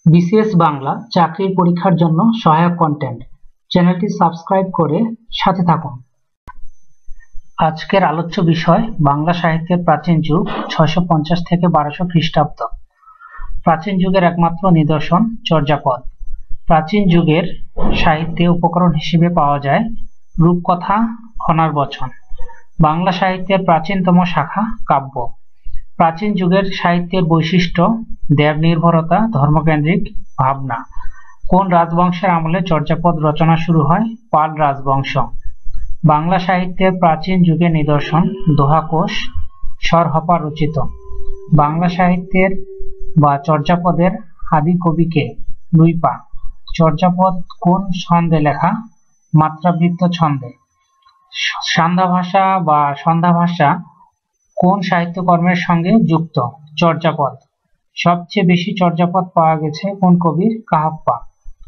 BCS Bangla চাকরির পরীক্ষার জন্য সহায়ক কন্টেন্ট চ্যানেলটি সাবস্ক্রাইব করে সাথে থাকুন। আজকের আলোচ্য বিষয় বাংলা সাহিত্যের প্রাচীন যুগ 650 থেকে 1200 খ্রিস্টাব্দ। প্রাচীন যুগের একমাত্র নিদর্শন চর্যাপদ। প্রাচীন যুগের সাহিত্যে উপকরণ হিসেবে পাওয়া যায় রূপকথা, খনার বচন। বাংলা সাহিত্যের প্রাচীনতম শাখা কাব্য। প্রাচীন যুগের সাহিত্যের বৈশিষ্ট্য দেব নির্ভরতা, ধর্মকেন্দ্রিক ভাবনা। কোন রাজবংশের আমলে চর্যাপদ রচনা শুরু হয়? পাল রাজবংশ। বাংলা সাহিত্যের প্রাচীন যুগের নিদর্শন দোহাকোষ, সরহপা রচিত। বাংলা সাহিত্যের বা চর্যাপদের আদি কবি কে? লুইপা। চর্যাপদ কোন ছন্দে লেখা? মাত্রাবৃত্ত ছন্দে। সান্ধ্যা ভাষা বা সন্ধ্যা ভাষা কোন সাহিত্যকর্মের সঙ্গে যুক্ত? চর্যাপদ। সবচেয়ে বেশি চর্যাপদ পাওয়া গেছে কোন কবির? কাহাপ্পা।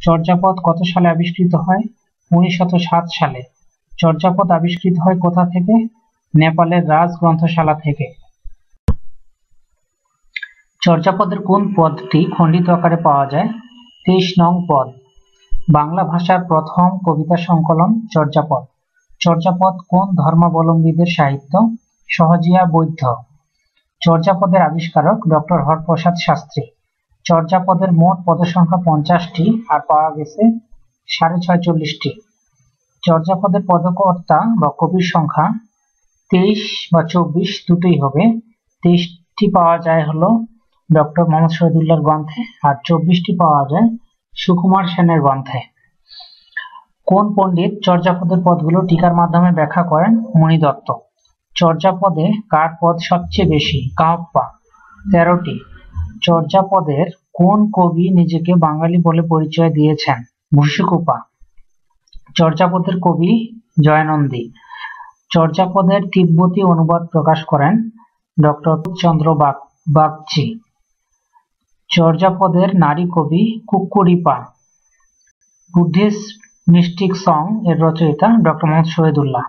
চর্যাপদ কত সালে আবিষ্কৃত হয়? 1907 সালে। চর্যাপদ আবিষ্কৃত হয় কোথা থেকে? নেপালের রাজ গ্রন্থশালা থেকে। চর্যাপদের কোন পদটি খণ্ডিত আকারে পাওয়া যায়? 23 নং পদ। বাংলা ভাষার প্রথম কবিতা সংকলন চর্যাপদ। চর্যাপদ কোন ধর্মাবলম্বীদের সাহিত্য? সহজিয়া বৈদ্য। চর্যাপদের আবিষ্কারক ডক্টর হরপ্রসাদ শাস্ত্রী। চর্যাপদের মোট পদসংখ্যা 50টি আর পাওয়া গেছে 46.5টি। চর্যাপদের পদকর্তা বা কবির সংখ্যা 23 বা 24 দুটোই হবে। 23টি পাওয়া যায় হলো ডক্টর মোহাম্মদ শহীদুল্লাহর গ্রন্থে আর 24টি পাওয়া যায় সুকুমার সেনের গ্রন্থে। কোন পণ্ডিত চর্যাপদের পদগুলো টিকার মাধ্যমে ব্যাখ্যা করেন? মণিদত্ত। চর্যাপদে কার পদ সবচেয়ে বেশি? কাহাপ্পা, 13টি। চর্যাপদের কোন কবি নিজেকে বাঙালি বলে পরিচয় দিয়েছেন? ভূষিকুপা। চর্যাপদের কবি জয়নন্দী। চর্যাপদের তিব্বতী অনুবাদ প্রকাশ করেন ডক্টর চন্দ্র বাগচি। চর্যাপদের নারী কবি কুক্কুরিপা। বুদ্ধিস্ট মিস্টিক সং এর রচয়িতা ডক্টর মোহাম্মদ শহীদুল্লাহ।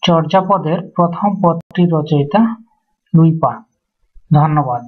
চর্যাপদের প্রথম পদটির রচয়িতা লুইপা। ধন্যবাদ।